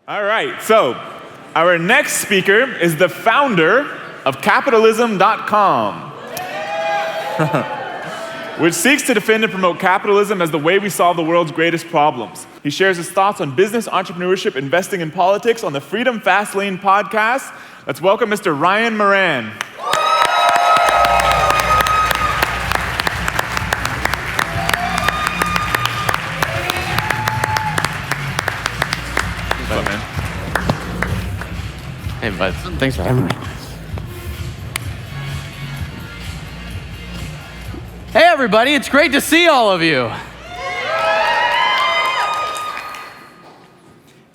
All right, so our next speaker is the founder of capitalism.com, which seeks to defend and promote capitalism as the way we solve the world's greatest problems. He shares his thoughts on business, entrepreneurship, investing, and politics on the Freedom Fast Lane podcast. Let's welcome Mr. Ryan Moran. What's up, man? Hey, bud. Thanks for having me. Hey, everybody. It's great to see all of you.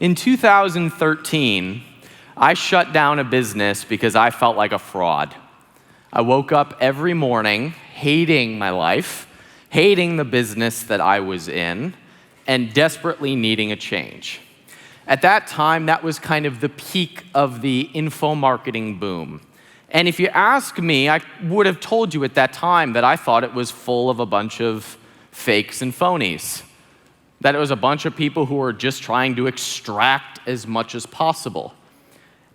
In 2013, I shut down a business because I felt like a fraud. I woke up every morning hating my life, hating the business that I was in, and desperately needing a change. At that time, that was kind of the peak of the info marketing boom. And if you ask me, I would have told you at that time that I thought it was full of a bunch of fakes and phonies. That it was a bunch of people who were just trying to extract as much as possible.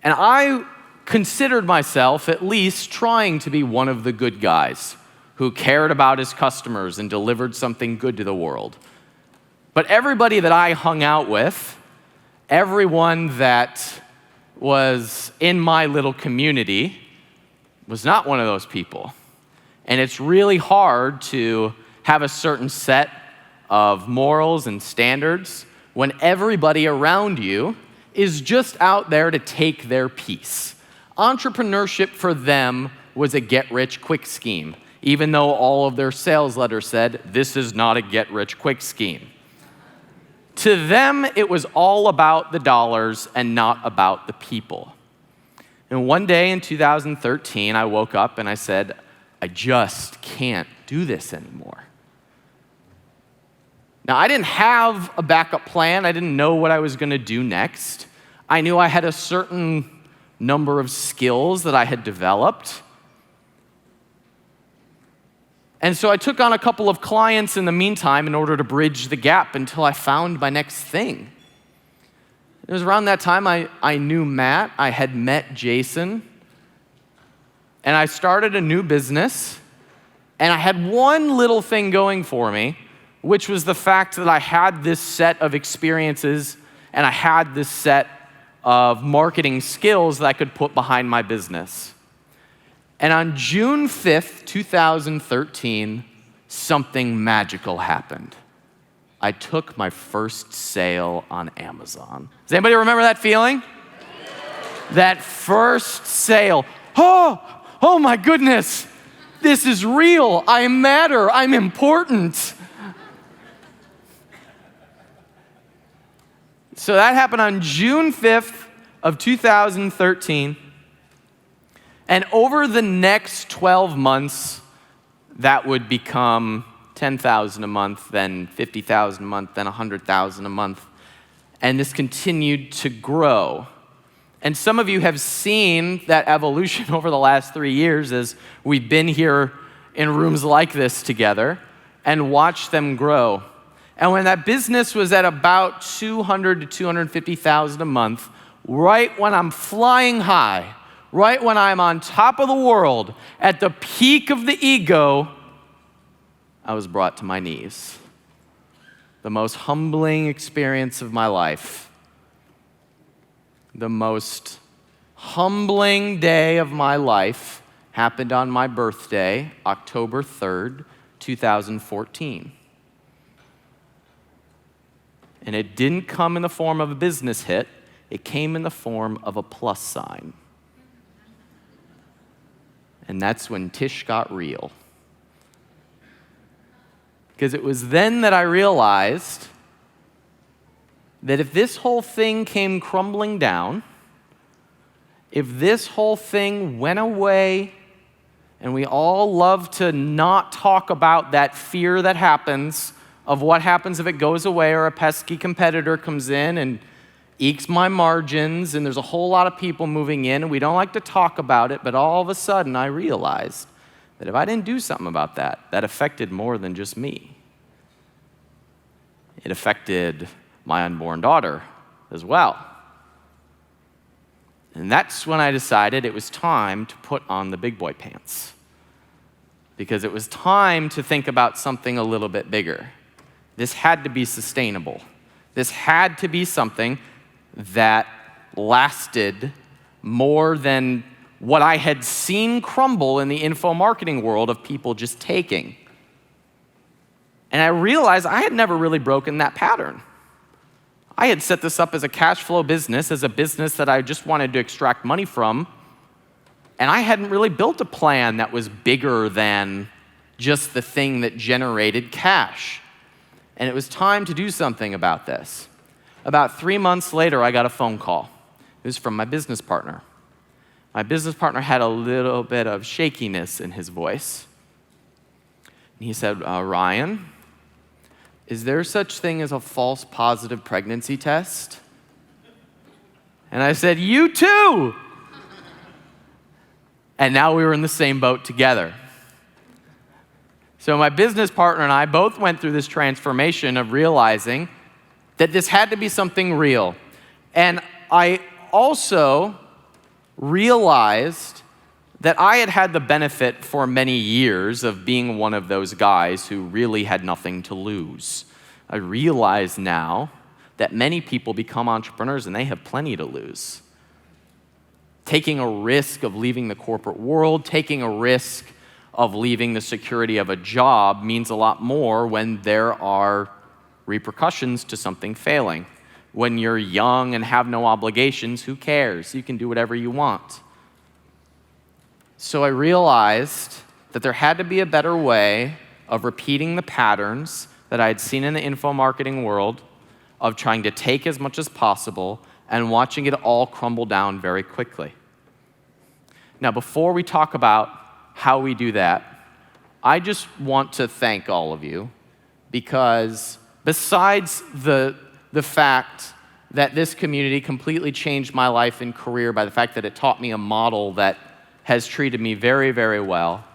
And I considered myself at least trying to be one of the good guys who cared about his customers and delivered something good to the world. But everybody that I hung out with, everyone that was in my little community was not one of those people. And it's really hard to have a certain set of morals and standards when everybody around you is just out there to take their piece. Entrepreneurship for them was a get-rich-quick scheme, even though all of their sales letters said, this is not a get-rich-quick scheme. To them, it was all about the dollars and not about the people. And one day in 2013, I woke up and I said, I just can't do this anymore. Now, I didn't have a backup plan. I didn't know what I was going to do next. I knew I had a certain number of skills that I had developed. And so I took on a couple of clients in the meantime in order to bridge the gap until I found my next thing. It was around that time I knew Matt, I had met Jason, and I started a new business, and I had one little thing going for me, which was the fact that I had this set of experiences and I had this set of marketing skills that I could put behind my business. And on June 5th, 2013, something magical happened. I took my first sale on Amazon. Does anybody remember that feeling? That first sale. Oh my goodness, this is real. I matter, I'm important. So that happened on June 5th of 2013. And over the next 12 months, that would become $10,000 a month, then $50,000 a month, then $100,000 a month. And this continued to grow. And some of you have seen that evolution over the last 3 years as we've been here in rooms like this together and watched them grow. And when that business was at about $200,000 to $250,000 a month, right when I'm flying high, right when I'm on top of the world, at the peak of the ego, I was brought to my knees. The most humbling experience of my life. The most humbling day of my life happened on my birthday, October 3rd, 2014. And it didn't come in the form of a business hit. It came in the form of a plus sign. And that's when Tish got real. Because it was then that I realized that if this whole thing came crumbling down, if this whole thing went away, and we all love to not talk about that fear that happens of what happens if it goes away or a pesky competitor comes in and ekes my margins, and there's a whole lot of people moving in, and we don't like to talk about it, but all of a sudden I realized that if I didn't do something about that, that affected more than just me. It affected my unborn daughter as well. And that's when I decided it was time to put on the big boy pants. Because it was time to think about something a little bit bigger. This had to be sustainable. This had to be something that lasted more than what I had seen crumble in the info marketing world of people just taking. And I realized I had never really broken that pattern. I had set this up as a cash flow business, as a business that I just wanted to extract money from, and I hadn't really built a plan that was bigger than just the thing that generated cash. And it was time to do something about this. About 3 months later, I got a phone call. It was from my business partner. My business partner had a little bit of shakiness in his voice. And he said, Ryan, is there such thing as a false positive pregnancy test? And I said, you too. And now we were in the same boat together. So my business partner and I both went through this transformation of realizing that this had to be something real. And I also realized that I had had the benefit for many years of being one of those guys who really had nothing to lose. I realize now that many people become entrepreneurs and they have plenty to lose. Taking a risk of leaving the corporate world, taking a risk of leaving the security of a job means a lot more when there are repercussions to something failing. When you're young and have no obligations, who cares? You can do whatever you want. So I realized that there had to be a better way of repeating the patterns that I had seen in the info marketing world of trying to take as much as possible and watching it all crumble down very quickly. Now, before we talk about how we do that, I just want to thank all of you, because besides the fact that this community completely changed my life and career by the fact that it taught me a model that has treated me very, very well,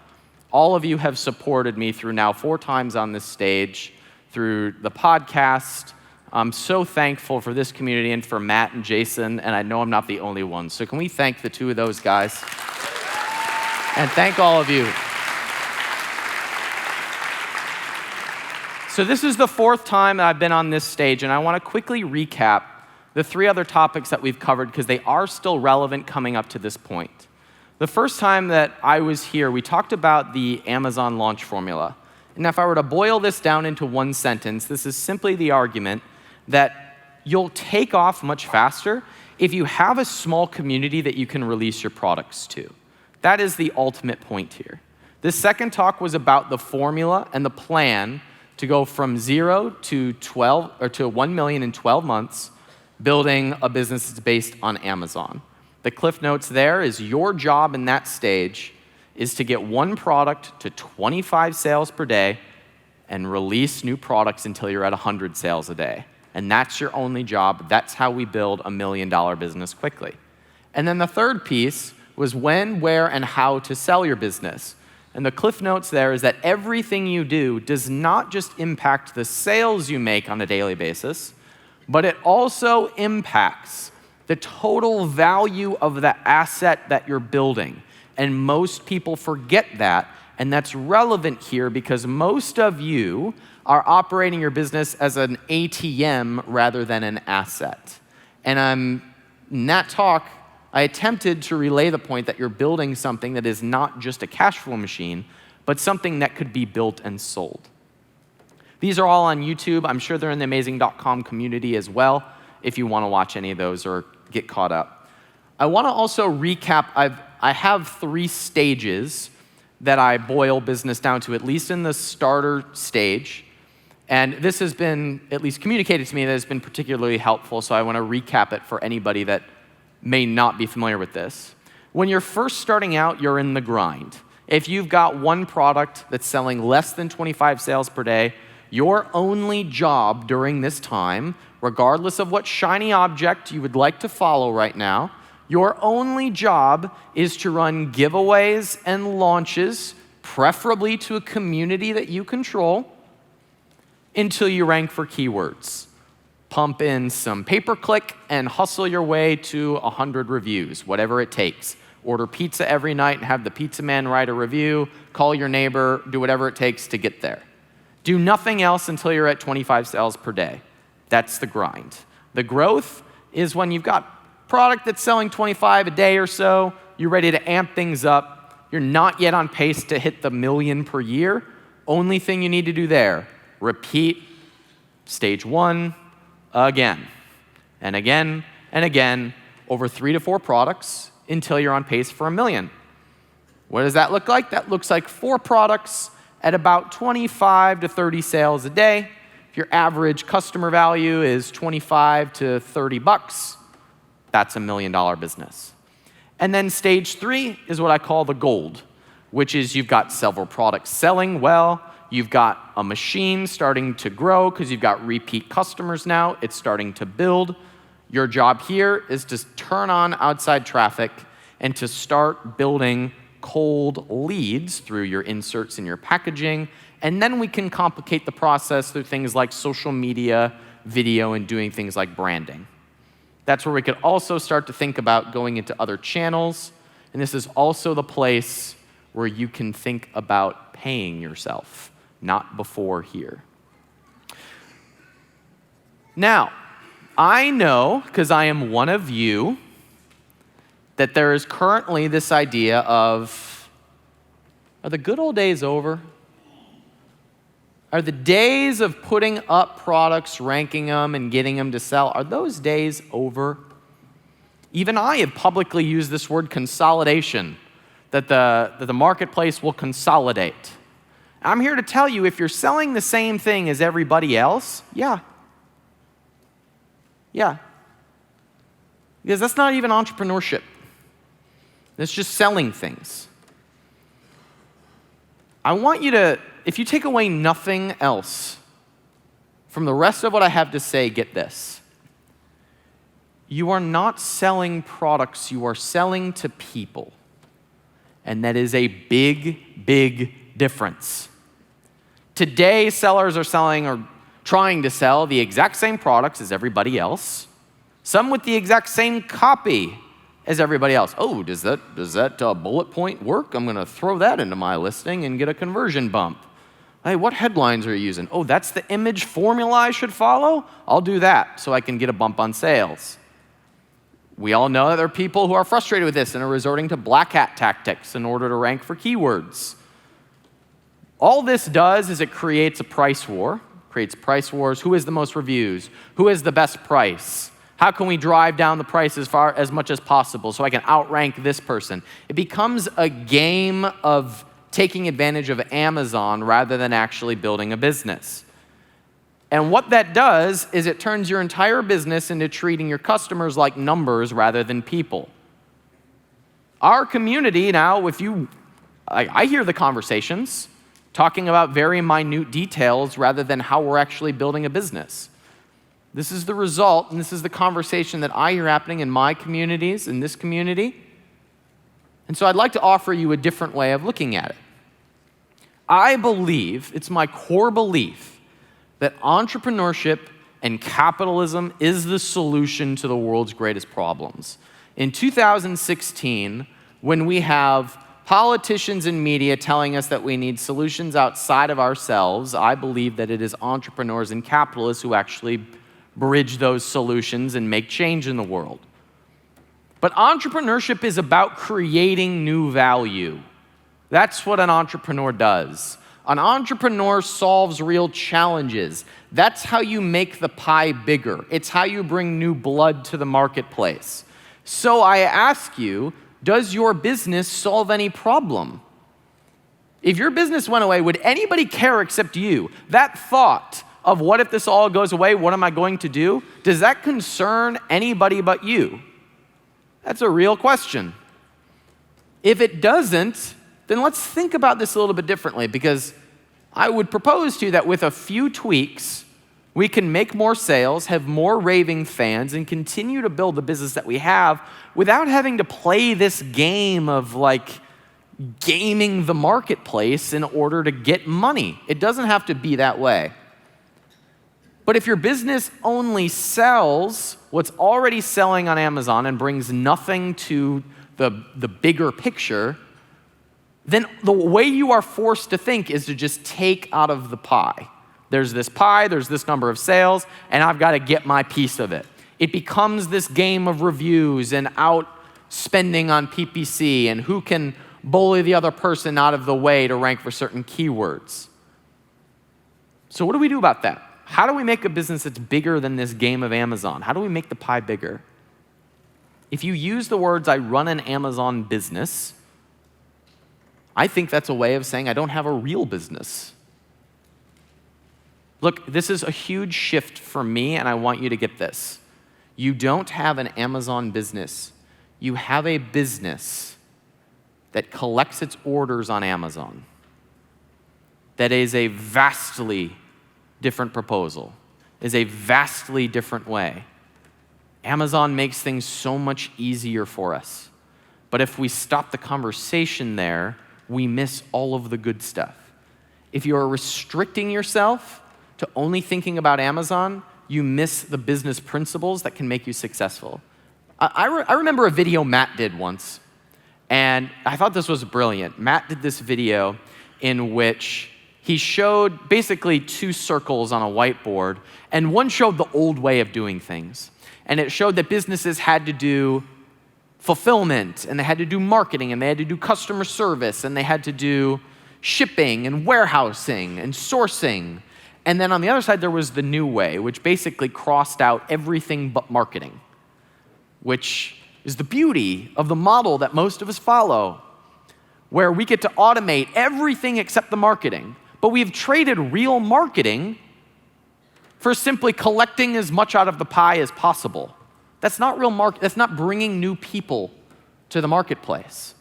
all of you have supported me through now 4 times on this stage, through the podcast. I'm so thankful for this community and for Matt and Jason, and I know I'm not the only one. So can we thank the 2 of those guys? And thank all of you. So this is the 4th time that I've been on this stage, and I want to quickly recap the 3 other topics that we've covered because they are still relevant coming up to this point. The first time that I was here, we talked about the Amazon launch formula. And if I were to boil this down into one sentence, this is simply the argument that you'll take off much faster if you have a small community that you can release your products to. That is the ultimate point here. This second talk was about the formula and the plan to go from 0 to 12 or to 1 million in 12 months, building a business that's based on Amazon. The cliff notes there is your job in that stage is to get one product to 25 sales per day and release new products until you're at 100 sales a day. And that's your only job. That's how we build a $1 million business quickly. And then the third piece was when, where, and how to sell your business. And the cliff notes there is that everything you do does not just impact the sales you make on a daily basis, but it also impacts the total value of the asset that you're building. And most people forget that, and that's relevant here because most of you are operating your business as an ATM rather than an asset. And in that talk, I attempted to relay the point that you're building something that is not just a cash flow machine, but something that could be built and sold. These are all on YouTube. I'm sure they're in the amazing.com community as well, if you want to watch any of those or get caught up. I want to also recap, I have 3 stages that I boil business down to, at least in the starter stage. And this has been, at least communicated to me, that has been particularly helpful, so I want to recap it for anybody that may not be familiar with this. When you're first starting out, you're in the grind. If you've got one product that's selling less than 25 sales per day, your only job during this time, regardless of what shiny object you would like to follow right now, your only job is to run giveaways and launches, preferably to a community that you control, until you rank for keywords. pump in some pay-per-click, and hustle your way to 100 reviews, whatever it takes. Order pizza every night and have the pizza man write a review, call your neighbor, do whatever it takes to get there. Do nothing else until you're at 25 sales per day. That's the grind. The growth is when you've got product that's selling 25 a day or so, you're ready to amp things up, you're not yet on pace to hit the million per year. Only thing you need to do there, repeat stage 1 again and again and again over 3 to 4 products until you're on pace for $1 million. What does that look like? That looks like 4 products at about 25 to 30 sales a day. If your average customer value is 25 to 30 bucks, that's $1 million business. And then stage 3 is what I call the gold, which is you've got several products selling well, you've got a machine starting to grow because you've got repeat customers now, it's starting to build. Your job here is to turn on outside traffic and to start building cold leads through your inserts and your packaging, and then we can complicate the process through things like social media, video, and doing things like branding. That's where we could also start to think about going into other channels, and this is also the place where you can think about paying yourself, not before here. Now, I know, because I am one of you, that there is currently this idea of, are the good old days over? Are the days of putting up products, ranking them, and getting them to sell, are those days over? Even I have publicly used this word consolidation, that the marketplace will consolidate. I'm here to tell you, if you're selling the same thing as everybody else, yeah. Because that's not even entrepreneurship. It's just selling things. I want you to, if you take away nothing else from the rest of what I have to say, get this. You are not selling products, you are selling to people. And that is a big, big difference. Today, sellers are selling or trying to sell the exact same products as everybody else, some with the exact same copy as everybody else. Oh, does that bullet point work? I'm going to throw that into my listing and get a conversion bump. Hey, what headlines are you using? Oh, that's the image formula I should follow? I'll do that so I can get a bump on sales. We all know that there are people who are frustrated with this and are resorting to black hat tactics in order to rank for keywords. All this does is it creates a price war. Creates price wars. Who has the most reviews? Who has the best price? How can we drive down the price as much as possible so I can outrank this person? It becomes a game of taking advantage of Amazon rather than actually building a business. And what that does is it turns your entire business into treating your customers like numbers rather than people. Our community now, I hear the conversations talking about very minute details rather than how we're actually building a business. This is the result, and this is the conversation that I hear happening in my communities, in this community. And so I'd like to offer you a different way of looking at it. I believe, it's my core belief, that entrepreneurship and capitalism is the solution to the world's greatest problems. In 2016, when we have politicians and media telling us that we need solutions outside of ourselves, I believe that it is entrepreneurs and capitalists who actually bridge those solutions and make change in the world. But entrepreneurship is about creating new value. That's what an entrepreneur does. An entrepreneur solves real challenges. That's how you make the pie bigger. It's how you bring new blood to the marketplace. So I ask you, does your business solve any problem? If your business went away, would anybody care except you? That thought of what if this all goes away, what am I going to do? Does that concern anybody but you? That's a real question. If it doesn't, then let's think about this a little bit differently, because I would propose to you that with a few tweaks, we can make more sales, have more raving fans, and continue to build the business that we have without having to play this game of gaming the marketplace in order to get money. It doesn't have to be that way. But if your business only sells what's already selling on Amazon and brings nothing to the bigger picture, then the way you are forced to think is to just take out of the pie. There's this pie, there's this number of sales, and I've got to get my piece of it. It becomes this game of reviews and outspending on PPC and who can bully the other person out of the way to rank for certain keywords. So what do we do about that? How do we make a business that's bigger than this game of Amazon? How do we make the pie bigger? If you use the words, I run an Amazon business, I think that's a way of saying I don't have a real business. Look, this is a huge shift for me, and I want you to get this. You don't have an Amazon business. You have a business that collects its orders on Amazon. That is a vastly different proposal, is a vastly different way. Amazon makes things so much easier for us. But if we stop the conversation there, we miss all of the good stuff. If you are restricting yourself to only thinking about Amazon, you miss the business principles that can make you successful. I remember a video Matt did once, and I thought this was brilliant. Matt did this video in which he showed basically two circles on a whiteboard, and one showed the old way of doing things. And it showed that businesses had to do fulfillment, and they had to do marketing, and they had to do customer service, and they had to do shipping and warehousing and sourcing. And then on the other side, there was the new way, which basically crossed out everything but marketing, which is the beauty of the model that most of us follow, where we get to automate everything except the marketing. But we've traded real marketing for simply collecting as much out of the pie as possible. That's not real market. That's not bringing new people to the marketplace.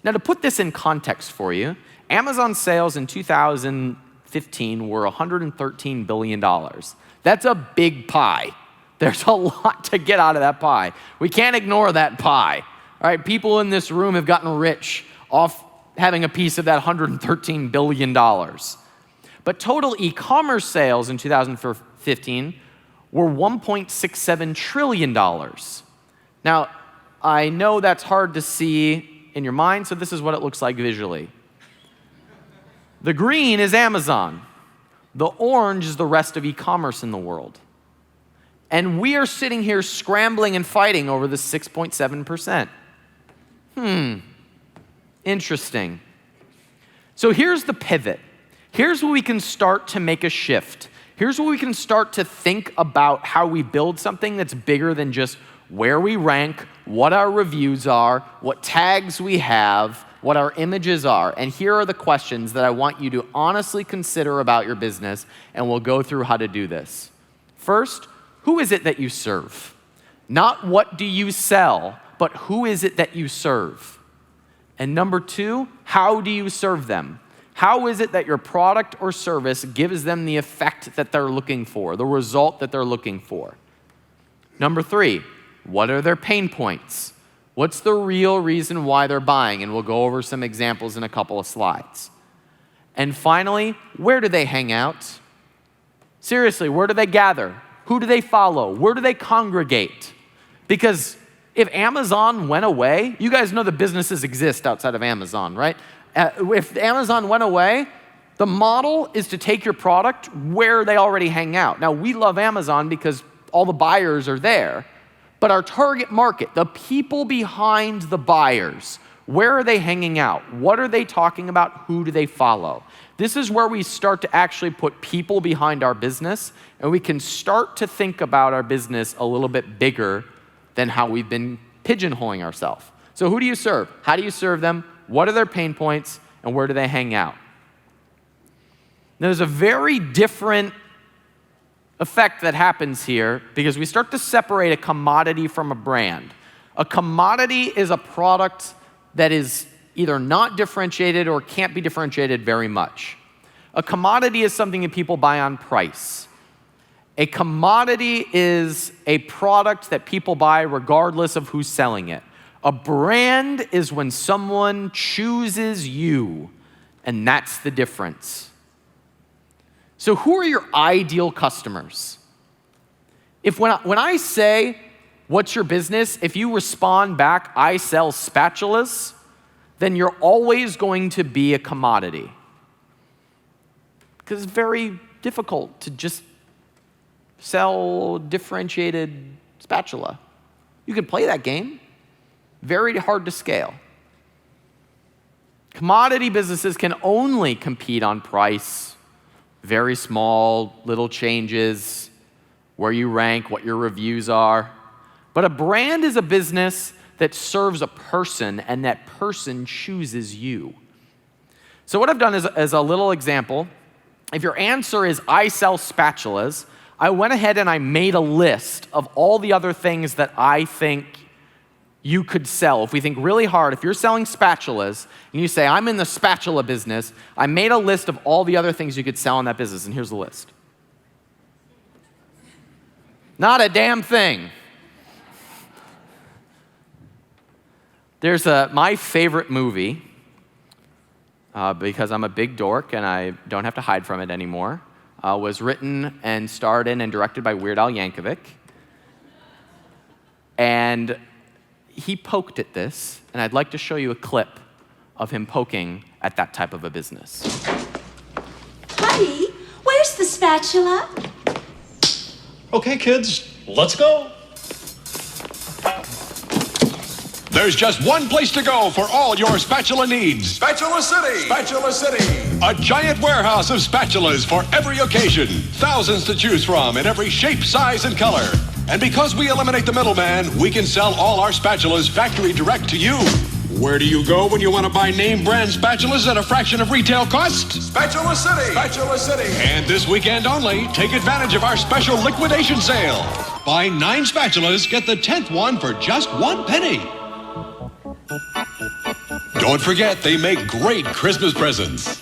Now, to put this in context for you, Amazon sales in 2015 were $113 billion. That's a big pie. There's a lot to get out of that pie. We can't ignore that pie. All right, people in this room have gotten rich off having a piece of that $113 billion. But total e-commerce sales in 2015 were $1.67 trillion. Now, I know that's hard to see in your mind, so this is what it looks like visually. The green is Amazon. The orange is the rest of e-commerce in the world. And we are sitting here scrambling and fighting over the 6.7%. Interesting. So here's the pivot. Here's where we can start to make a shift. Here's where we can start to think about how we build something that's bigger than just where we rank, what our reviews are, what tags we have, what our images are. And here are the questions that I want you to honestly consider about your business, and we'll go through how to do this. First, who is it that you serve? Not what do you sell, but who is it that you serve? And number two, how do you serve them? How is it that your product or service gives them the effect that they're looking for, the result that they're looking for? Number three, what are their pain points? What's the real reason why they're buying? And we'll go over some examples in a couple of slides. And finally, where do they hang out? Seriously, where do they gather? Who do they follow? Where do they congregate? Because if Amazon went away, you guys know the businesses exist outside of Amazon, right? If Amazon went away, the model is to take your product where they already hang out. Now, we love Amazon because all the buyers are there, but our target market, the people behind the buyers, where are they hanging out? What are they talking about? Who do they follow? This is where we start to actually put people behind our business, and we can start to think about our business a little bit bigger than how we've been pigeonholing ourselves. So who do you serve? How do you serve them? What are their pain points? And where do they hang out? There's a very different effect that happens here because we start to separate a commodity from a brand. A commodity is a product that is either not differentiated or can't be differentiated very much. A commodity is something that people buy on price. A commodity is a product that people buy regardless of who's selling it. A brand is when someone chooses you, and that's the difference. So who are your ideal customers? If when I say, what's your business? If you respond back, I sell spatulas, then you're always going to be a commodity. Because it's very difficult to just sell differentiated spatula. You can play that game. Very hard to scale. Commodity businesses can only compete on price, very small little changes, where you rank, what your reviews are. But a brand is a business that serves a person, and that person chooses you. So what I've done is, as a little example, if your answer is, I sell spatulas, I went ahead and I made a list of all the other things that I think you could sell. If we think really hard, if you're selling spatulas, and you say, I'm in the spatula business, I made a list of all the other things you could sell in that business, and here's the list. Not a damn thing. There's my favorite movie, because I'm a big dork and I don't have to hide from it anymore, was written and starred in and directed by Weird Al Yankovic. And he poked at this, and I'd like to show you a clip of him poking at that type of a business. Honey, where's the spatula? Okay, kids, let's go. There's just one place to go for all your spatula needs. Spatula City! Spatula City! A giant warehouse of spatulas for every occasion. Thousands to choose from in every shape, size, and color. And because we eliminate the middleman, we can sell all our spatulas factory direct to you. Where do you go when you want to buy name brand spatulas at a fraction of retail cost? Spatula City! Spatula City! And this weekend only, take advantage of our special liquidation sale. Buy 9 spatulas, get the 10th one for just 1 penny. Don't forget, they make great Christmas presents.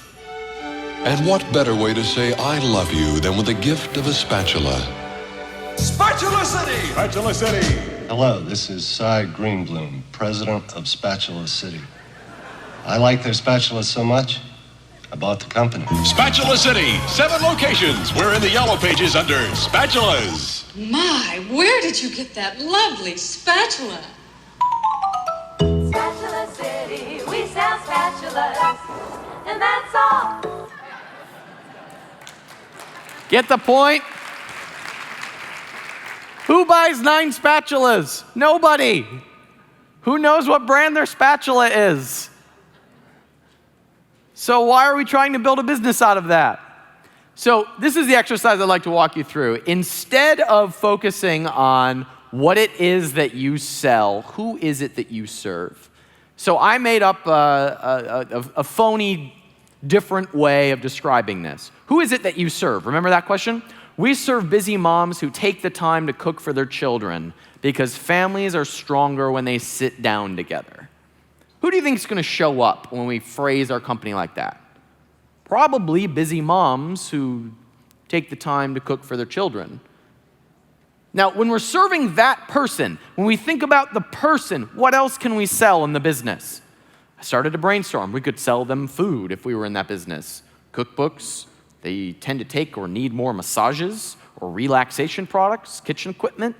And what better way to say I love you than with the gift of a spatula? Spatula City! Spatula City! Hello, this is Cy Greenbloom, president of Spatula City. I like their spatulas so much, I bought the company. Spatula City, 7 locations. We're in the yellow pages under spatulas. My, where did you get that lovely spatula? Spatula City, we sell spatulas, and that's all. Get the point? Who buys 9 spatulas? Nobody. Who knows what brand their spatula is? So why are we trying to build a business out of that? So this is the exercise I'd like to walk you through. Instead of focusing on what it is that you sell, who is it that you serve? So I made up a phony, different way of describing this. Who is it that you serve? Remember that question? We serve busy moms who take the time to cook for their children because families are stronger when they sit down together. Who do you think is going to show up when we phrase our company like that? Probably busy moms who take the time to cook for their children. Now, when we're serving that person, when we think about the person, what else can we sell in the business? I started to brainstorm. We could sell them food if we were in that business. Cookbooks, they tend to take or need more massages or relaxation products, kitchen equipment.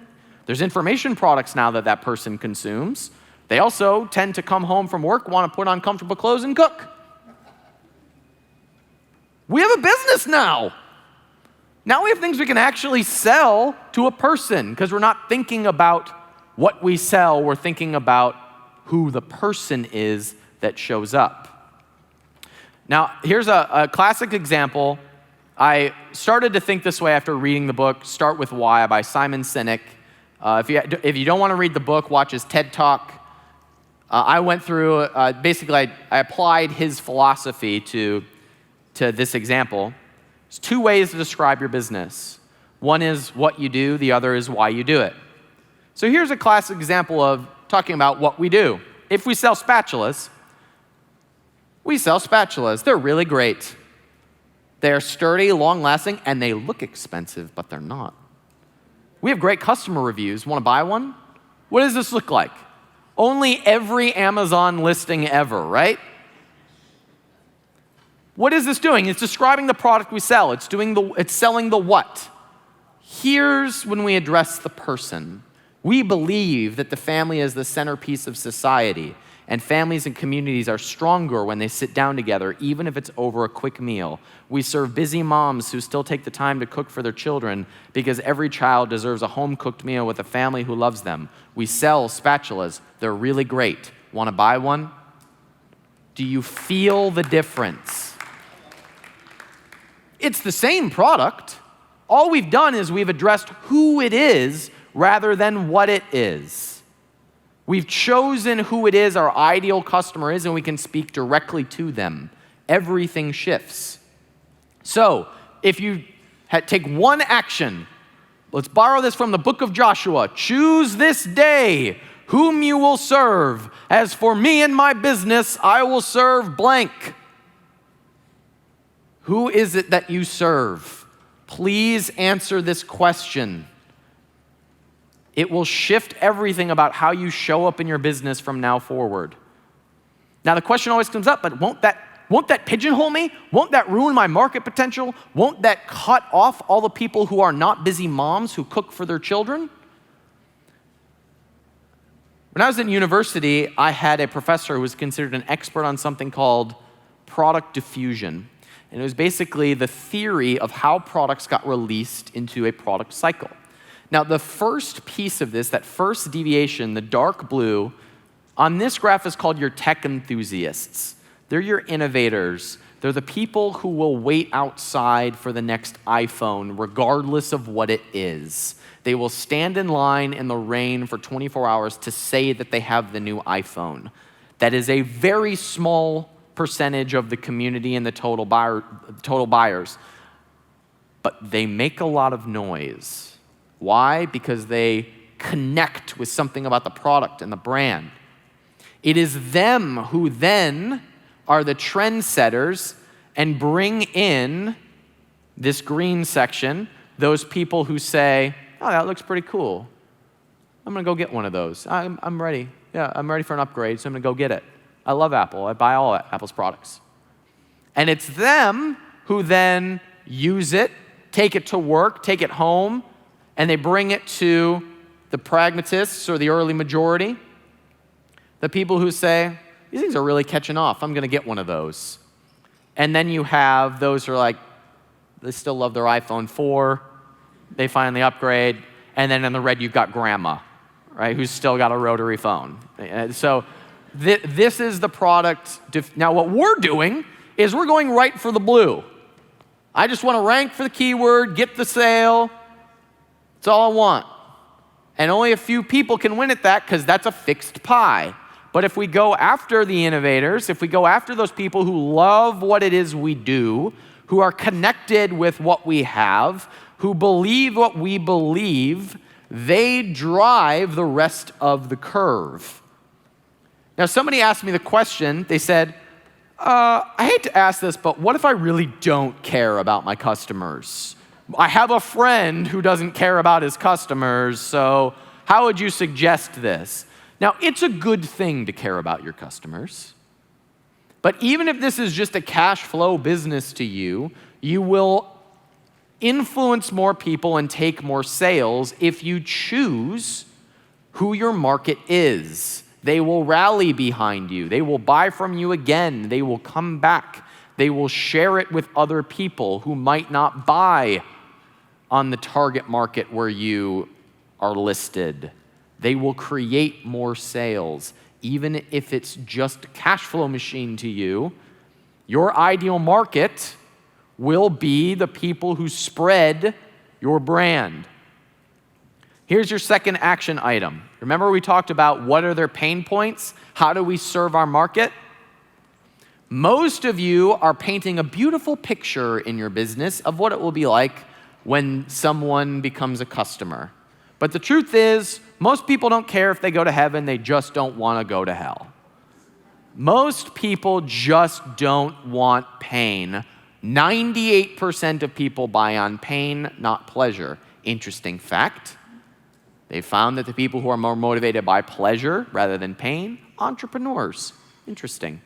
There's information products now that that person consumes. They also tend to come home from work, want to put on comfortable clothes and cook. We have a business now. Now we have things we can actually sell to a person because we're not thinking about what we sell, we're thinking about who the person is that shows up. Now, here's a classic example. I started to think this way after reading the book, Start With Why by Simon Sinek. If you don't want to read the book, watch his TED Talk. I went through, basically I applied his philosophy to this example. There's 2 ways to describe your business. One is what you do, the other is why you do it. So here's a classic example of talking about what we do. If we sell spatulas, we sell spatulas. They're really great. They're sturdy, long-lasting, and they look expensive, but they're not. We have great customer reviews. Want to buy one? What does this look like? Only every Amazon listing ever, right? What is this doing? It's describing the product we sell. It's selling the what. Here's when we address the person. We believe that the family is the centerpiece of society, and families and communities are stronger when they sit down together, even if it's over a quick meal. We serve busy moms who still take the time to cook for their children because every child deserves a home-cooked meal with a family who loves them. We sell spatulas. They're really great. Want to buy one? Do you feel the difference? It's the same product. All we've done is we've addressed who it is rather than what it is. We've chosen who it is our ideal customer is, and we can speak directly to them. Everything shifts. So, if you take one action, let's borrow this from the book of Joshua. Choose this day whom you will serve. As for me and my business, I will serve blank. Who is it that you serve? Please answer this question. It will shift everything about how you show up in your business from now forward. Now the question always comes up, but won't that pigeonhole me? Won't that ruin my market potential? Won't that cut off all the people who are not busy moms who cook for their children? When I was in university, I had a professor who was considered an expert on something called product diffusion. And it was basically the theory of how products got released into a product cycle. Now, the first piece of this, that first deviation, the dark blue, on this graph is called your tech enthusiasts. They're your innovators. They're the people who will wait outside for the next iPhone, regardless of what it is. They will stand in line in the rain for 24 hours to say that they have the new iPhone. That is a very small percentage of the community and the total buyers. But they make a lot of noise. Why? Because they connect with something about the product and the brand. It is them who then are the trendsetters and bring in this green section, those people who say, oh, that looks pretty cool. I'm going to go get one of those. I'm ready. Yeah, I'm ready for an upgrade, so I'm going to go get it. I love Apple. I buy all Apple's products. And it's them who then use it, take it to work, take it home, and they bring it to the pragmatists or the early majority, the people who say, these things are really catching off. I'm going to get one of those. And then you have those who are like, they still love their iPhone 4. They finally upgrade. And then in the red, you've got grandma, right, who's still got a rotary phone. So this is the product. Now, what we're doing is we're going right for the blue. I just want to rank for the keyword, get the sale. That's all I want. And only a few people can win at that because that's a fixed pie. But if we go after the innovators, if we go after those people who love what it is we do, who are connected with what we have, who believe what we believe, they drive the rest of the curve. Now, somebody asked me the question. They said, I hate to ask this, but what if I really don't care about my customers? I have a friend who doesn't care about his customers, so how would you suggest this? Now, it's a good thing to care about your customers. But even if this is just a cash flow business to you, you will influence more people and take more sales if you choose who your market is. They will rally behind you. They will buy from you again. They will come back. They will share it with other people who might not buy on the target market where you are listed. They will create more sales. Even if it's just a cash flow machine to you, your ideal market will be the people who spread your brand. Here's your second action item. Remember we talked about what are their pain points? How do we serve our market? Most of you are painting a beautiful picture in your business of what it will be like when someone becomes a customer. But the truth is, most people don't care if they go to heaven, they just don't want to go to hell. Most people just don't want pain. 98% of people buy on pain, not pleasure. Interesting fact. They found that the people who are more motivated by pleasure rather than pain, entrepreneurs. Interesting.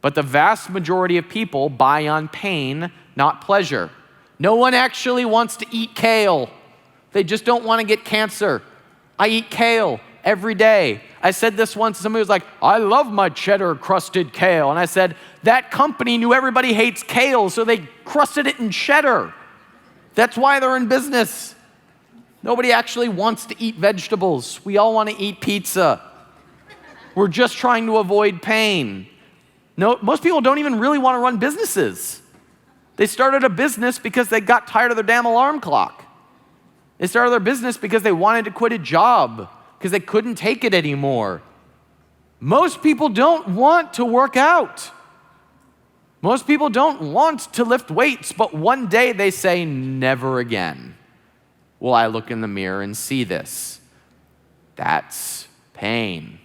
But the vast majority of people buy on pain, not pleasure. No one actually wants to eat kale. They just don't want to get cancer. I eat kale every day. I said this once, somebody was like, I love my cheddar crusted kale. And I said, that company knew everybody hates kale, so they crusted it in cheddar. That's why they're in business. Nobody actually wants to eat vegetables. We all want to eat pizza. We're just trying to avoid pain. No, most people don't even really want to run businesses. They started a business because they got tired of their damn alarm clock. They started their business because they wanted to quit a job, because they couldn't take it anymore. Most people don't want to work out. Most people don't want to lift weights, but one day they say, never again will I look in the mirror and see this. That's pain.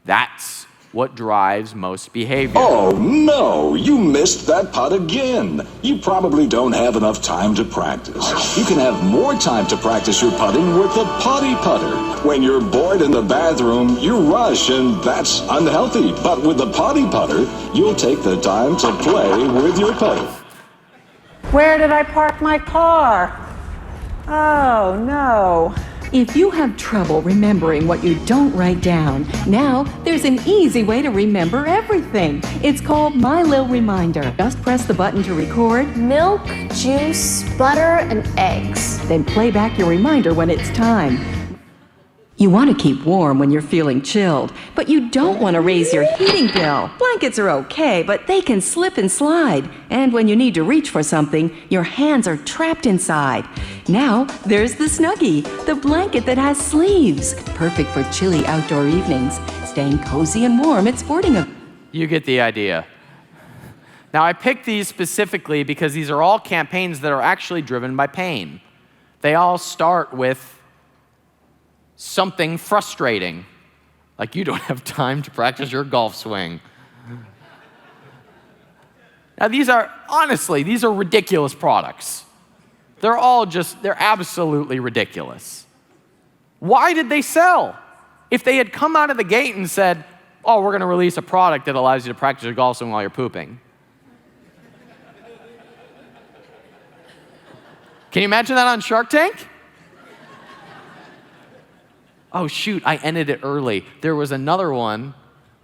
That's what drives most behavior. Oh no, you missed that putt again. You probably don't have enough time to practice. You can have more time to practice your putting with the Potty Putter. When you're bored in the bathroom, you rush, and that's unhealthy. But with the Potty Putter, you'll take the time to play with your putter. Where did I park my car? Oh no. If you have trouble remembering what you don't write down, now there's an easy way to remember everything. It's called My Lil Reminder. Just press the button to record. Milk, juice, butter, and eggs. Then play back your reminder when it's time. You want to keep warm when you're feeling chilled, but you don't want to raise your heating bill. Blankets are okay, but they can slip and slide. And when you need to reach for something, your hands are trapped inside. Now, there's the Snuggie, the blanket that has sleeves. Perfect for chilly outdoor evenings, staying cozy and warm at sporting events. You get the idea. Now, I picked these specifically because these are all campaigns that are actually driven by pain. They all start with something frustrating, like you don't have time to practice your golf swing. Now, these are ridiculous products. They're absolutely ridiculous. Why did they sell? If they had come out of the gate and said, oh, we're going to release a product that allows you to practice your golf swing while you're pooping. Can you imagine that on Shark Tank? Oh, shoot, I ended it early. There was another one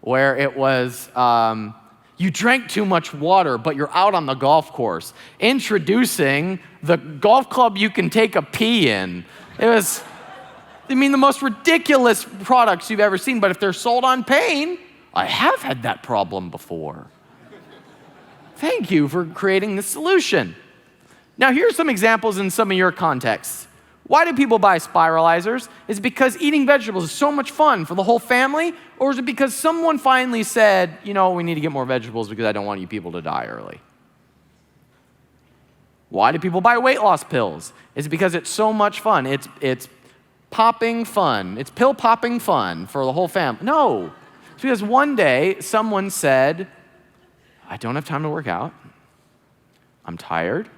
where it was, you drank too much water, but you're out on the golf course. Introducing the golf club you can take a pee in. It was, the most ridiculous products you've ever seen, but if they're sold on pain, I have had that problem before. Thank you for creating the solution. Now, here's some examples in some of your contexts. Why do people buy spiralizers? Is it because eating vegetables is so much fun for the whole family? Or is it because someone finally said, we need to get more vegetables because I don't want you people to die early? Why do people buy weight loss pills? Is it because it's so much fun? It's popping fun. It's pill popping fun for the whole family. No. It's because one day someone said, I don't have time to work out. I'm tired.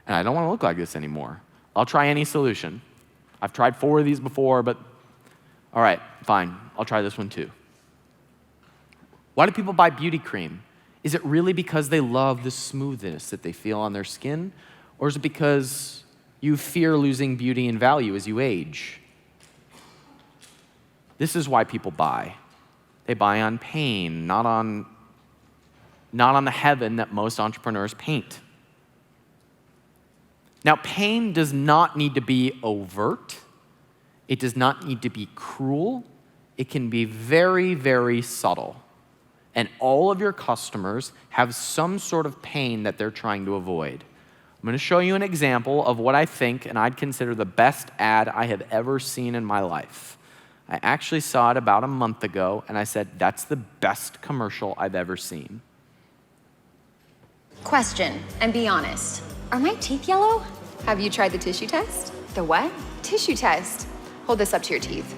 And I don't want to look like this anymore. I'll try any solution. I've tried 4 of these before, but all right, fine. I'll try this one too. Why do people buy beauty cream? Is it really because they love the smoothness that they feel on their skin? Or is it because you fear losing beauty and value as you age? This is why people buy. They buy on pain, not on the heaven that most entrepreneurs paint. Now, pain does not need to be overt. It does not need to be cruel. It can be very, very subtle. And all of your customers have some sort of pain that they're trying to avoid. I'm going to show you an example of what I think and I'd consider the best ad I have ever seen in my life. I actually saw it about a month ago, and I said, that's the best commercial I've ever seen. Question, and be honest. Are my teeth yellow? Have you tried the tissue test? The what? Tissue test. Hold this up to your teeth.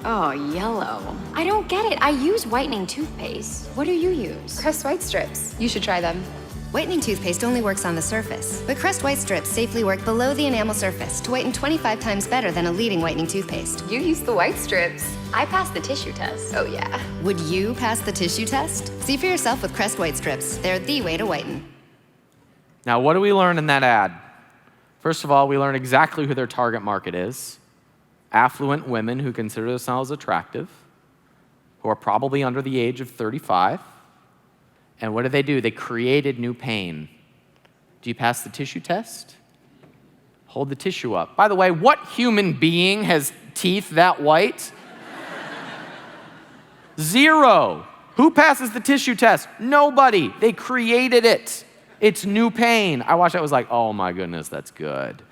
Oh, yellow. I don't get it. I use whitening toothpaste. What do you use? Crest White Strips. You should try them. Whitening toothpaste only works on the surface, but Crest White Strips safely work below the enamel surface to whiten 25 times better than a leading whitening toothpaste. You use the white strips. I passed the tissue test. Oh, yeah. Would you pass the tissue test? See for yourself with Crest White Strips. They're the way to whiten. Now, what do we learn in that ad? First of all, we learn exactly who their target market is. Affluent women who consider themselves attractive, who are probably under the age of 35. And what do? They created new pain. Do you pass the tissue test? Hold the tissue up. By the way, what human being has teeth that white? 0. Who passes the tissue test? Nobody. They created it. It's new pain. I watched that, I was like, oh my goodness, that's good.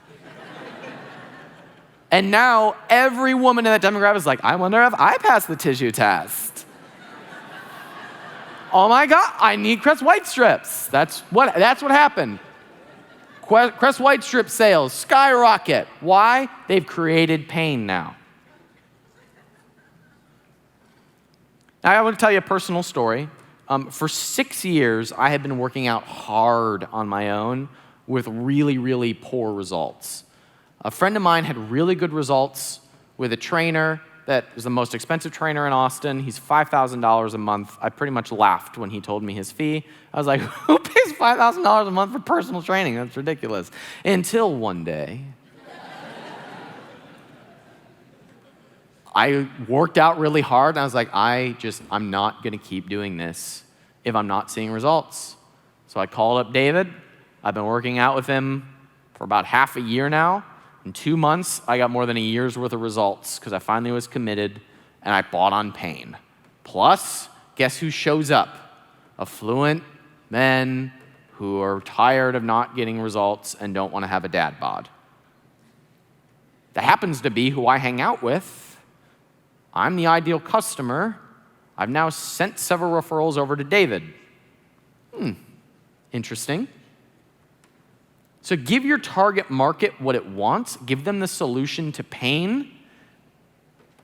And now every woman in that demographic is like, I wonder if I pass the tissue test. Oh my God, I need Crest White Strips. That's what happened. Crest White Strip sales skyrocket. Why? They've created pain now. Now I want to tell you a personal story. For 6 years, I had been working out hard on my own with really, really poor results. A friend of mine had really good results with a trainer that was the most expensive trainer in Austin. He's $5,000 a month. I pretty much laughed when he told me his fee. I was like, who pays $5,000 a month for personal training? That's ridiculous. Until one day, I worked out really hard, and I was like, I'm not gonna keep doing this if I'm not seeing results. So I called up David. I've been working out with him for about half a year now. In 2 months, I got more than a year's worth of results because I finally was committed and I bought on pain. Plus, guess who shows up? Affluent men who are tired of not getting results and don't want to have a dad bod. That happens to be who I hang out with. I'm the ideal customer. I've now sent several referrals over to David. Interesting. So give your target market what it wants. Give them the solution to pain.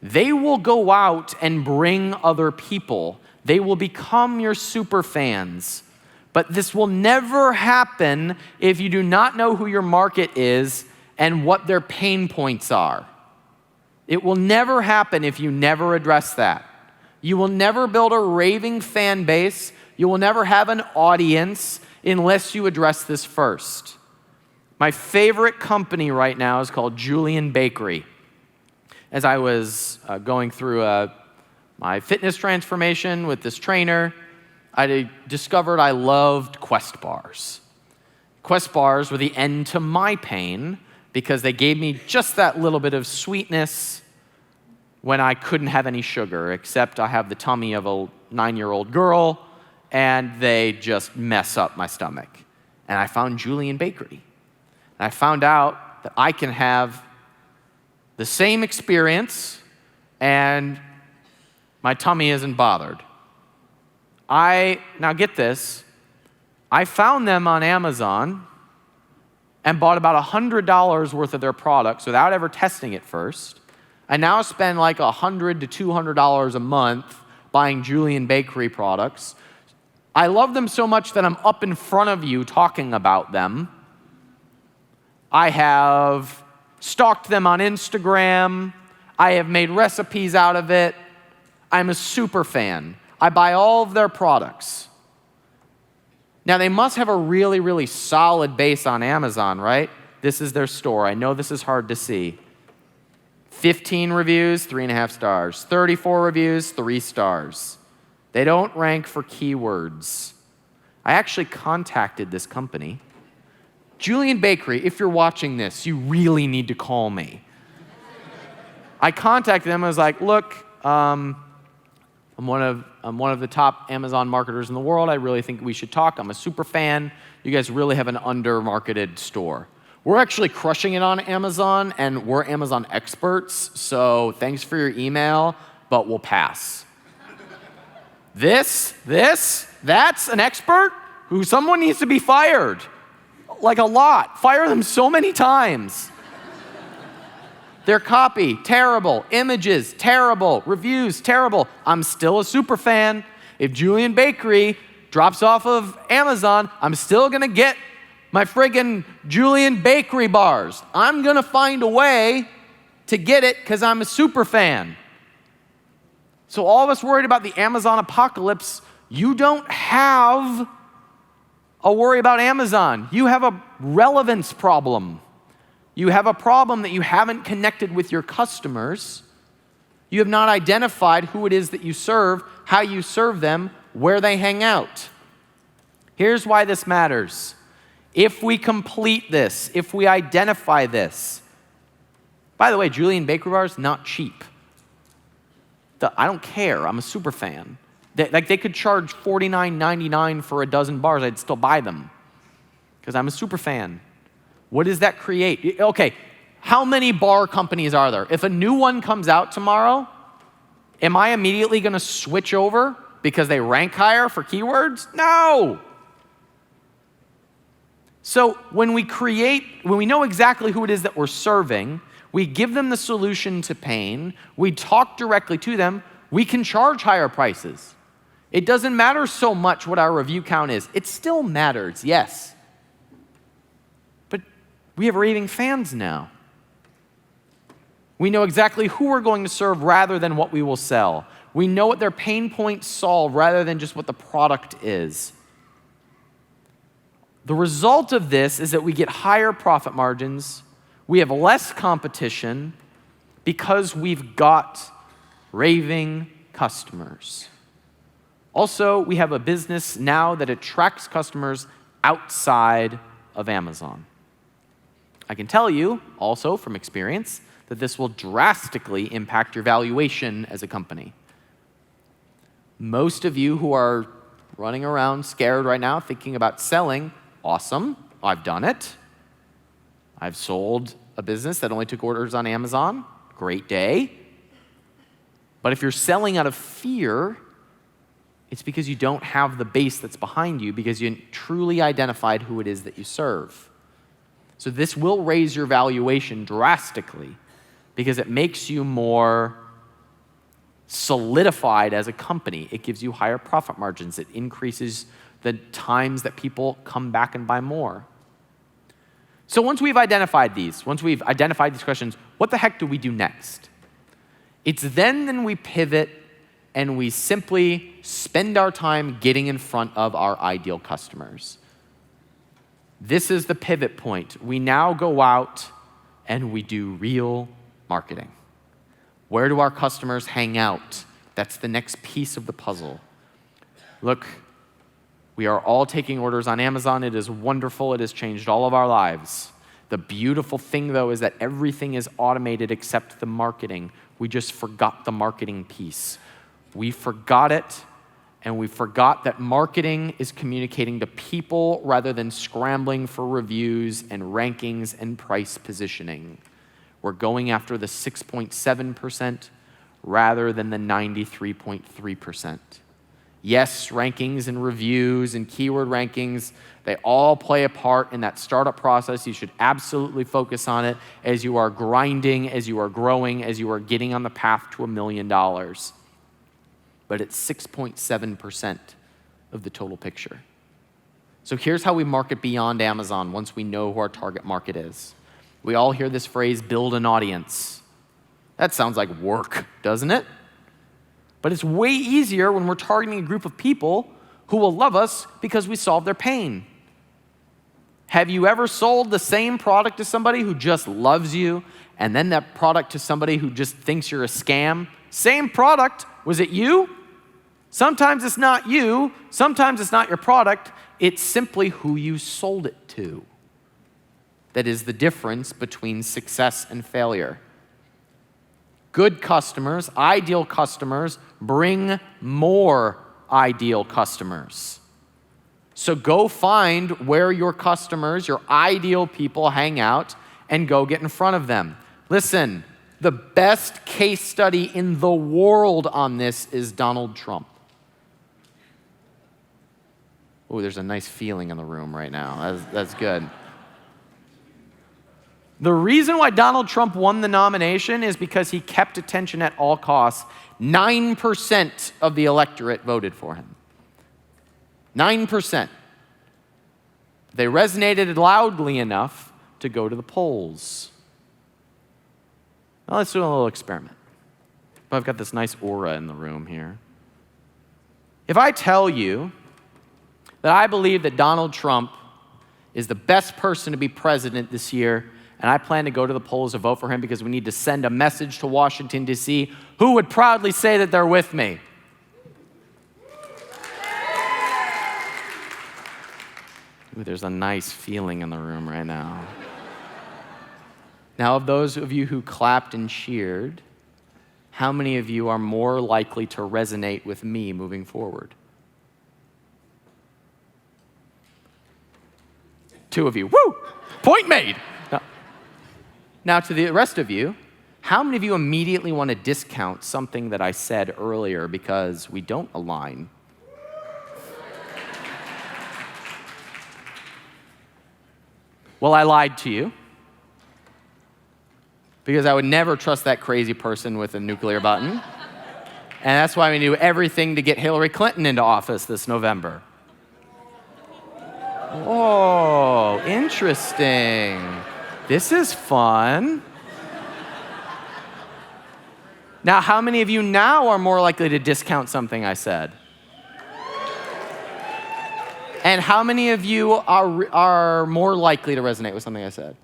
They will go out and bring other people. They will become your super fans. But this will never happen if you do not know who your market is and what their pain points are. It will never happen if you never address that. You will never build a raving fan base. You will never have an audience unless you address this first. My favorite company right now is called Julian Bakery. As I was going through my fitness transformation with this trainer, I discovered I loved Quest bars. Quest bars were the end to my pain because they gave me just that little bit of sweetness when I couldn't have any sugar, except I have the tummy of a 9-year-old girl, and they just mess up my stomach. And I found Julian Bakery. I found out that I can have the same experience and my tummy isn't bothered. Now get this, I found them on Amazon and bought about $100 worth of their products without ever testing it first. I now spend like $100 to $200 a month buying Julian Bakery products. I love them so much that I'm up in front of you talking about them. I have stalked them on Instagram. I have made recipes out of it. I'm a super fan. I buy all of their products. Now, they must have a really, really solid base on Amazon, right? This is their store. I know this is hard to see. 15 reviews, 3.5 stars. 34 reviews, 3 stars. They don't rank for keywords. I actually contacted this company. Julian Bakery, if you're watching this, you really need to call me. I contacted them. I was like, look, I'm one of the top Amazon marketers in the world. I really think we should talk. I'm a super fan. You guys really have an under-marketed store. We're actually crushing it on Amazon, and we're Amazon experts, so thanks for your email, but we'll pass. That's an expert who someone needs to be fired. Like a lot. Fire them so many times. Their copy, terrible. Images, terrible. Reviews, terrible. I'm still a super fan. If Julian Bakery drops off of Amazon, I'm still gonna get my friggin' Julian Bakery bars. I'm gonna find a way to get it because I'm a super fan. So all of us worried about the Amazon apocalypse, you don't have a worry about Amazon. You have a relevance problem. You have a problem that you haven't connected with your customers. You have not identified who it is that you serve, how you serve them, where they hang out. Here's why this matters. If we complete this, if we identify this, by the way, Julian Bakery bars, not cheap. I don't care, I'm a super fan. They could charge $49.99 for a dozen bars, I'd still buy them because I'm a super fan. What does that create? Okay, how many bar companies are there? If a new one comes out tomorrow, am I immediately gonna switch over because they rank higher for keywords? No. So when we know exactly who it is that we're serving, we give them the solution to pain, we talk directly to them, we can charge higher prices. It doesn't matter so much what our review count is. It still matters, yes. But we have raving fans now. We know exactly who we're going to serve rather than what we will sell. We know what their pain points solve rather than just what the product is. The result of this is that we get higher profit margins, we have less competition because we've got raving customers. Also, we have a business now that attracts customers outside of Amazon. I can tell you also from experience that this will drastically impact your valuation as a company. Most of you who are running around scared right now thinking about selling, awesome, I've done it. I've sold a business that only took orders on Amazon, great day. But if you're selling out of fear, it's because you don't have the base that's behind you because you truly identified who it is that you serve. So this will raise your valuation drastically because it makes you more solidified as a company. It gives you higher profit margins. It increases the times that people come back and buy more. So once we've identified these questions, what the heck do we do next? It's then we pivot and we simply spend our time getting in front of our ideal customers. This is the pivot point. We now go out and we do real marketing. Where do our customers hang out? That's the next piece of the puzzle. Look, we are all taking orders on Amazon. It is wonderful. It has changed all of our lives. The beautiful thing, though, is that everything is automated except the marketing. We just forgot the marketing piece. We forgot it, and we forgot that marketing is communicating to people rather than scrambling for reviews and rankings and price positioning. We're going after the 6.7% rather than the 93.3%. Yes, rankings and reviews and keyword rankings, they all play a part in that startup process. You should absolutely focus on it as you are grinding, as you are growing, as you are getting on the path to $1 million. But it's 6.7% of the total picture. So here's how we market beyond Amazon once we know who our target market is. We all hear this phrase, build an audience. That sounds like work, doesn't it? But it's way easier when we're targeting a group of people who will love us because we solve their pain. Have you ever sold the same product to somebody who just loves you and then that product to somebody who just thinks you're a scam? Same product. Was it you? Sometimes it's not you. Sometimes it's not your product. It's simply who you sold it to. That is the difference between success and failure. Good customers, ideal customers, bring more ideal customers. So go find where your customers, your ideal people hang out and go get in front of them. Listen, the best case study in the world on this is Donald Trump. Oh, there's a nice feeling in the room right now. That's good. The reason why Donald Trump won the nomination is because he kept attention at all costs. 9% of the electorate voted for him. 9%. They resonated loudly enough to go to the polls. Now let's do a little experiment. I've got this nice aura in the room here. If I tell you that I believe that Donald Trump is the best person to be president this year, and I plan to go to the polls to vote for him because we need to send a message to Washington, D.C., who would proudly say that they're with me? Ooh, there's a nice feeling in the room right now. Now, of those of you who clapped and cheered, how many of you are more likely to resonate with me moving forward? 2 of you. Woo! Point made! Now, to the rest of you, how many of you immediately want to discount something that I said earlier because we don't align? Well, I lied to you because I would never trust that crazy person with a nuclear button. And that's why we do everything to get Hillary Clinton into office this November. Oh, interesting. This is fun. Now, how many of you now are more likely to discount something I said? And how many of you are more likely to resonate with something I said?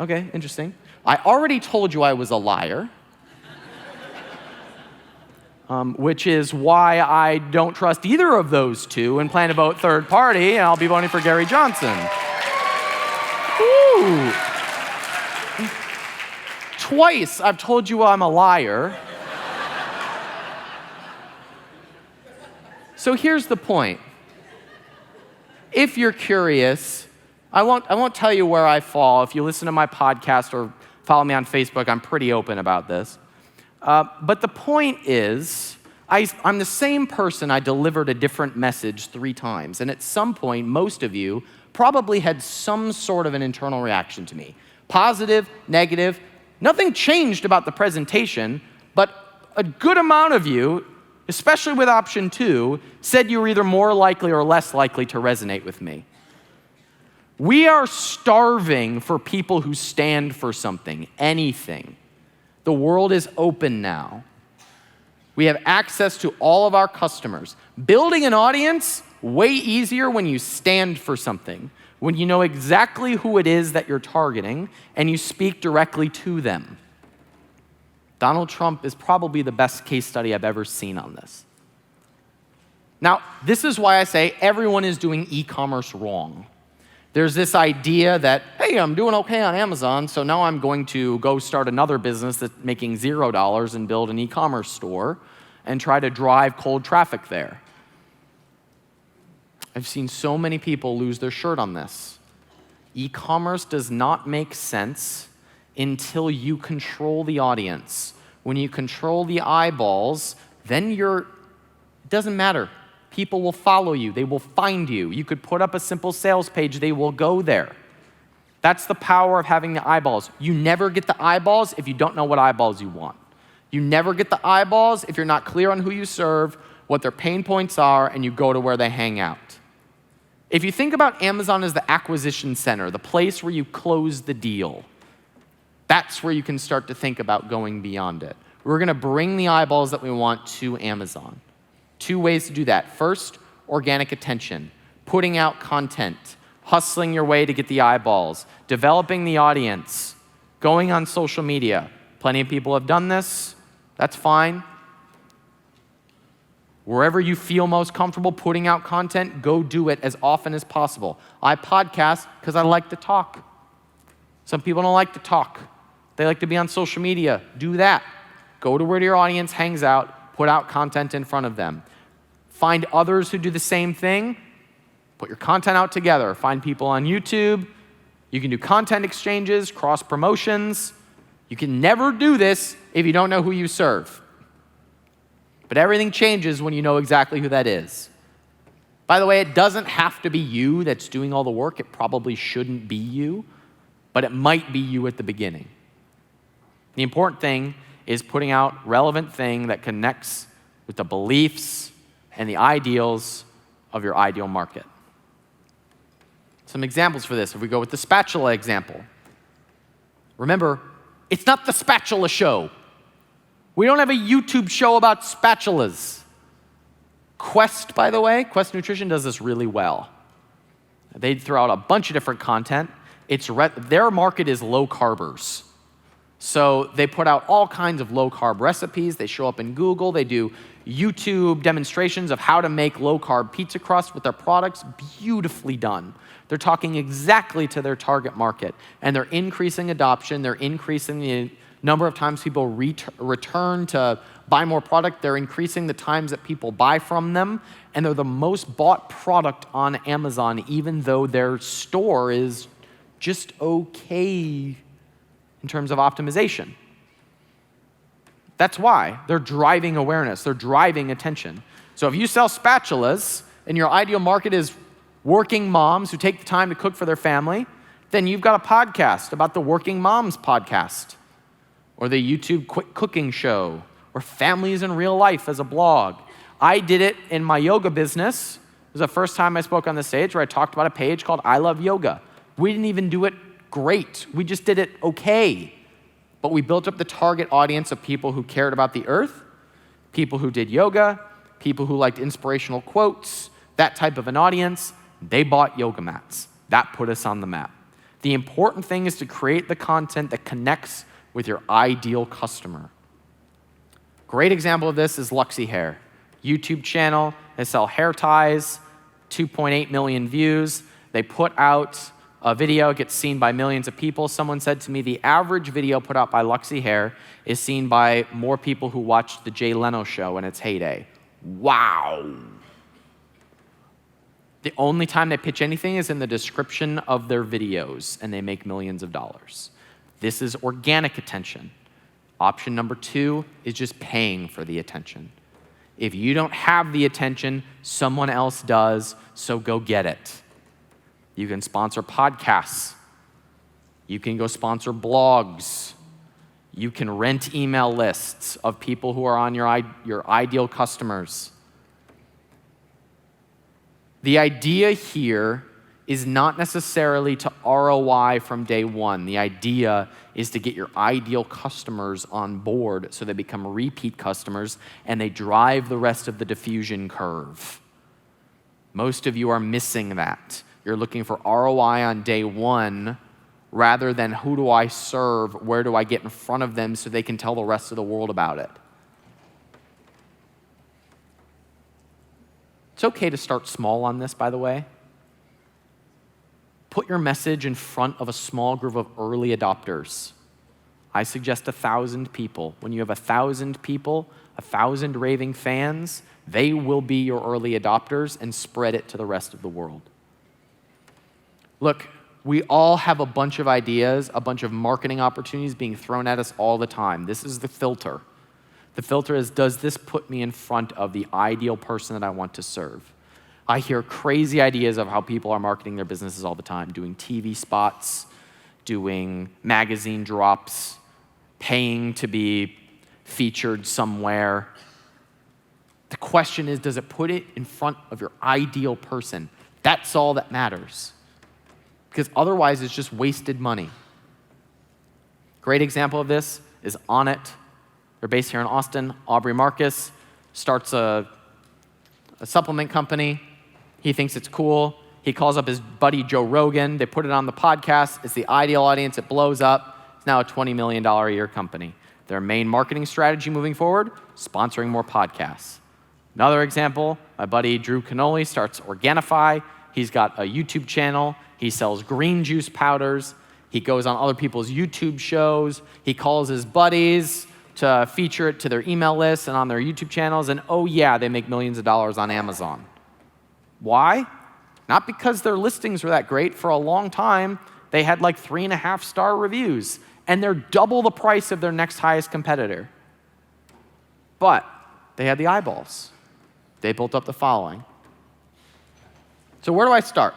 Okay, interesting. I already told you I was a liar, which is why I don't trust either of those two and plan to vote third party, and I'll be voting for Gary Johnson. Ooh. Twice I've told you I'm a liar. So here's the point. If you're curious, I won't tell you where I fall. If you listen to my podcast or follow me on Facebook, I'm pretty open about this. But the point is, I'm the same person. I delivered a different message 3 times. And at some point, most of you probably had some sort of an internal reaction to me. Positive, negative, nothing changed about the presentation, but a good amount of you, especially with option 2, said you were either more likely or less likely to resonate with me. We are starving for people who stand for something, anything. The world is open now. We have access to all of our customers. Building an audience, way easier when you stand for something, when you know exactly who it is that you're targeting and you speak directly to them. Donald Trump is probably the best case study I've ever seen on this. Now, this is why I say everyone is doing e-commerce wrong. There's this idea that, hey, I'm doing okay on Amazon, so now I'm going to go start another business that's making $0 and build an e-commerce store and try to drive cold traffic there. I've seen so many people lose their shirt on this. E-commerce does not make sense until you control the audience. When you control the eyeballs, then it doesn't matter. People will follow you. They will find you. You could put up a simple sales page. They will go there. That's the power of having the eyeballs. You never get the eyeballs if you don't know what eyeballs you want. You never get the eyeballs if you're not clear on who you serve, what their pain points are, and you go to where they hang out. If you think about Amazon as the acquisition center, the place where you close the deal, that's where you can start to think about going beyond it. We're going to bring the eyeballs that we want to Amazon. 2 ways to do that. First, organic attention, putting out content, hustling your way to get the eyeballs, developing the audience, going on social media. Plenty of people have done this. That's fine. Wherever you feel most comfortable putting out content, go do it as often as possible. I podcast because I like to talk. Some people don't like to talk. They like to be on social media. Do that. Go to where your audience hangs out. Put out content in front of them. Find others who do the same thing. Put your content out together. Find people on YouTube. You can do content exchanges, cross promotions. You can never do this if you don't know who you serve. But everything changes when you know exactly who that is. By the way, it doesn't have to be you that's doing all the work. It probably shouldn't be you, but it might be you at the beginning. The important thing is putting out relevant thing that connects with the beliefs and the ideals of your ideal market. Some examples for this, if we go with the spatula example. Remember, it's not the spatula show. We don't have a YouTube show about spatulas. Quest, by the way, Quest Nutrition does this really well. They throw out a bunch of different content. Their market is low carbers. So they put out all kinds of low carb recipes. They show up in Google. They do YouTube demonstrations of how to make low carb pizza crust with their products. Beautifully done. They're talking exactly to their target market, and they're increasing adoption. They're increasing the number of times people return to buy more product. They're increasing the times that people buy from them, and they're the most bought product on Amazon, even though their store is just okay in terms of optimization. That's why they're driving awareness. They're driving attention. So if you sell spatulas and your ideal market is working moms who take the time to cook for their family, then you've got a podcast about the Working Moms podcast, or the YouTube Quick Cooking Show, or Families in Real Life as a blog. I did it in my yoga business. It was the first time I spoke on the stage where I talked about a page called I Love Yoga. We didn't even do it great. We just did it okay. But we built up the target audience of people who cared about the earth, people who did yoga, people who liked inspirational quotes, that type of an audience. They bought yoga mats. That put us on the map. The important thing is to create the content that connects with your ideal customer. Great example of this is Luxy Hair. YouTube channel, they sell hair ties, 2.8 million views. They put out a video, it gets seen by millions of people. Someone said to me the average video put out by Luxy Hair is seen by more people who watched the Jay Leno show in its heyday. Wow. The only time they pitch anything is in the description of their videos, and they make millions of dollars. This is organic attention. Option number 2 is just paying for the attention. If you don't have the attention, someone else does, so go get it. You can sponsor podcasts. You can go sponsor blogs. You can rent email lists of people who are on your ideal customers. The idea here is not necessarily to ROI from day one. The idea is to get your ideal customers on board so they become repeat customers and they drive the rest of the diffusion curve. Most of you are missing that. You're looking for ROI on day one rather than who do I serve, where do I get in front of them so they can tell the rest of the world about it. It's okay to start small on this, by the way. Put your message in front of a small group of early adopters. I suggest 1,000 people. When you have 1,000 people, 1,000 raving fans, they will be your early adopters, and spread it to the rest of the world. Look, we all have a bunch of ideas, a bunch of marketing opportunities being thrown at us all the time. This is the filter. The filter is, does this put me in front of the ideal person that I want to serve? I hear crazy ideas of how people are marketing their businesses all the time, doing TV spots, doing magazine drops, paying to be featured somewhere. The question is, does it put it in front of your ideal person? That's all that matters. Because otherwise, it's just wasted money. Great example of this is Onnit. They're based here in Austin. Aubrey Marcus starts a supplement company. He thinks it's cool. He calls up his buddy Joe Rogan. They put it on the podcast. It's the ideal audience. It blows up. It's now a $20 million a year company. Their main marketing strategy moving forward, sponsoring more podcasts. Another example, my buddy Drew Canoli starts Organifi. He's got a YouTube channel. He sells green juice powders. He goes on other people's YouTube shows. He calls his buddies to feature it to their email lists and on their YouTube channels. And oh yeah, they make millions of dollars on Amazon. Why? Not because their listings were that great. For a long time, they had like 3.5-star reviews, and they're double the price of their next highest competitor. But they had the eyeballs. They built up the following. So where do I start?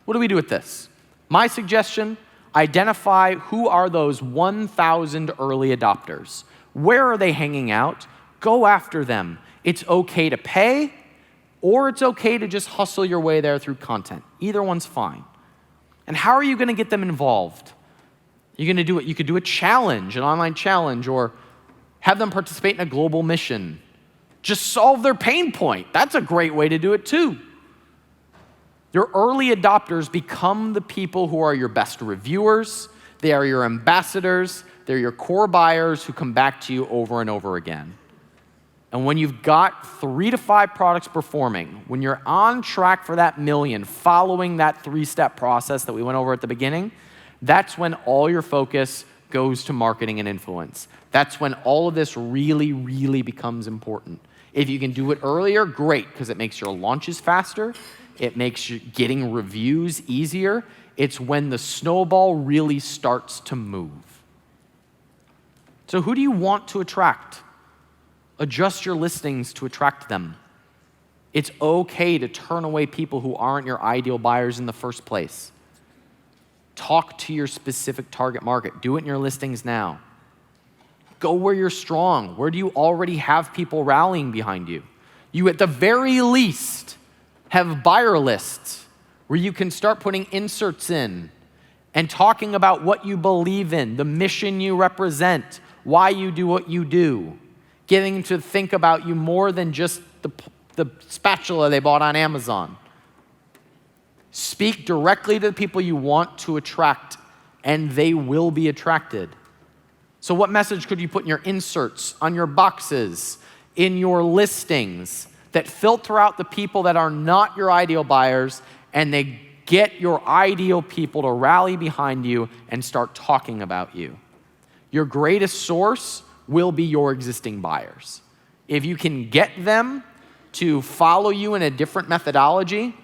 What do we do with this? My suggestion, identify who are those 1,000 early adopters. Where are they hanging out? Go after them. It's okay to pay. or it's okay to just hustle your way there through content. Either one's fine. And how are you going to get them involved? You're going to do it. You could do a challenge, an online challenge, or have them participate in a global mission. Just solve their pain point. That's a great way to do it too. Your early adopters become the people who are your best reviewers. They are your ambassadors. They're your core buyers who come back to you over and over again. And when you've got 3 to 5 products performing, when you're on track for that million, following that 3-step process that we went over at the beginning, that's when all your focus goes to marketing and influence. That's when all of this really, really becomes important. If you can do it earlier, great, because it makes your launches faster. It makes you getting reviews easier. It's when the snowball really starts to move. So who do you want to attract? Adjust your listings to attract them. It's okay to turn away people who aren't your ideal buyers in the first place. Talk to your specific target market. Do it in your listings now. Go where you're strong. Where do you already have people rallying behind you? You, at the very least, have buyer lists where you can start putting inserts in and talking about what you believe in, the mission you represent, why you do what you do. Getting them to think about you more than just the spatula they bought on Amazon. Speak directly to the people you want to attract, and they will be attracted. So what message could you put in your inserts, on your boxes, in your listings that filter out the people that are not your ideal buyers, and they get your ideal people to rally behind you and start talking about you? Your greatest source will be your existing buyers. If you can get them to follow you in a different methodology,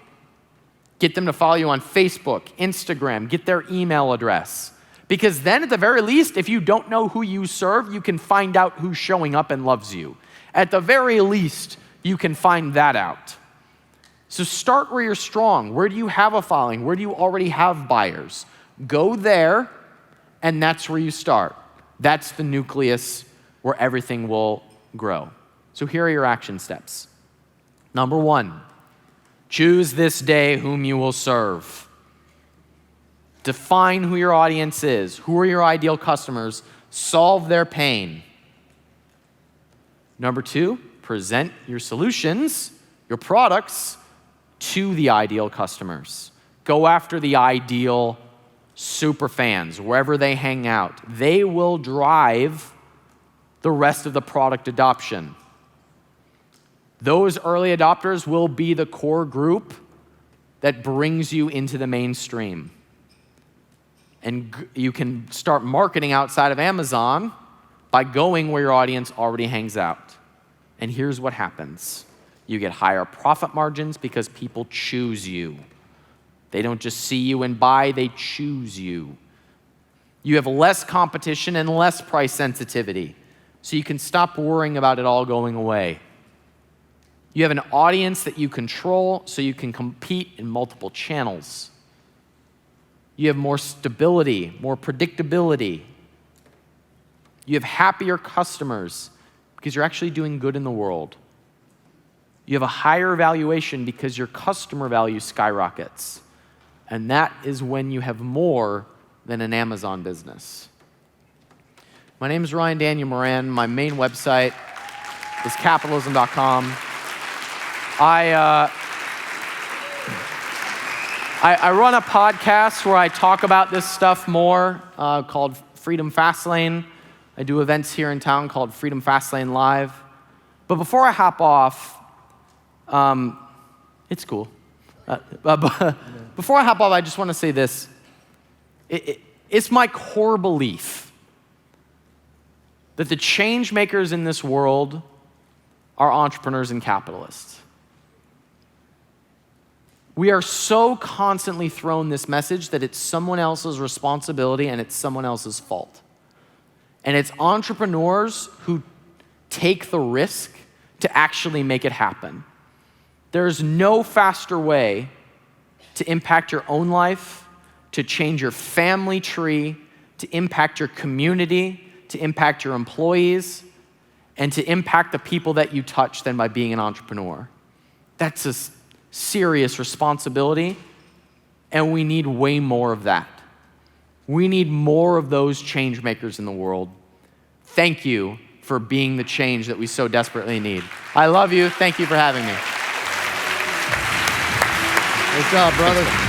get them to follow you on Facebook, Instagram, get their email address. Because then at the very least, if you don't know who you serve, you can find out who's showing up and loves you. At the very least, you can find that out. So start where you're strong. Where do you have a following? Where do you already have buyers? Go there, and that's where you start. That's the nucleus where everything will grow. So here are your action steps. Number 1, choose this day whom you will serve. Define who your audience is. Who are your ideal customers? Solve their pain. Number 2, present your solutions, your products, to the ideal customers. Go after the ideal super fans, wherever they hang out. They will drive the rest of the product adoption. Those early adopters will be the core group that brings you into the mainstream. And you can start marketing outside of Amazon by going where your audience already hangs out. And here's what happens. You get higher profit margins because people choose you. They don't just see you and buy, they choose you. You have less competition and less price sensitivity, so you can stop worrying about it all going away. You have an audience that you control, so you can compete in multiple channels. You have more stability, more predictability. You have happier customers because you're actually doing good in the world. You have a higher valuation because your customer value skyrockets. And that is when you have more than an Amazon business. My name is Ryan Daniel Moran. My main website is capitalism.com. I run a podcast where I talk about this stuff more called Freedom Fastlane. I do events here in town called Freedom Fastlane Live. But before I hop off, it's cool. Before I hop off, I just want to say this. It's my core belief that the change makers in this world are entrepreneurs and capitalists. We are so constantly thrown this message that it's someone else's responsibility and it's someone else's fault. And it's entrepreneurs who take the risk to actually make it happen. There's no faster way to impact your own life, to change your family tree, to impact your community, to impact your employees, and to impact the people that you touch than by being an entrepreneur. That's a serious responsibility, and we need way more of that. We need more of those change makers in the world. Thank you for being the change that we so desperately need. I love you. Thank you for having me. Good job, brother.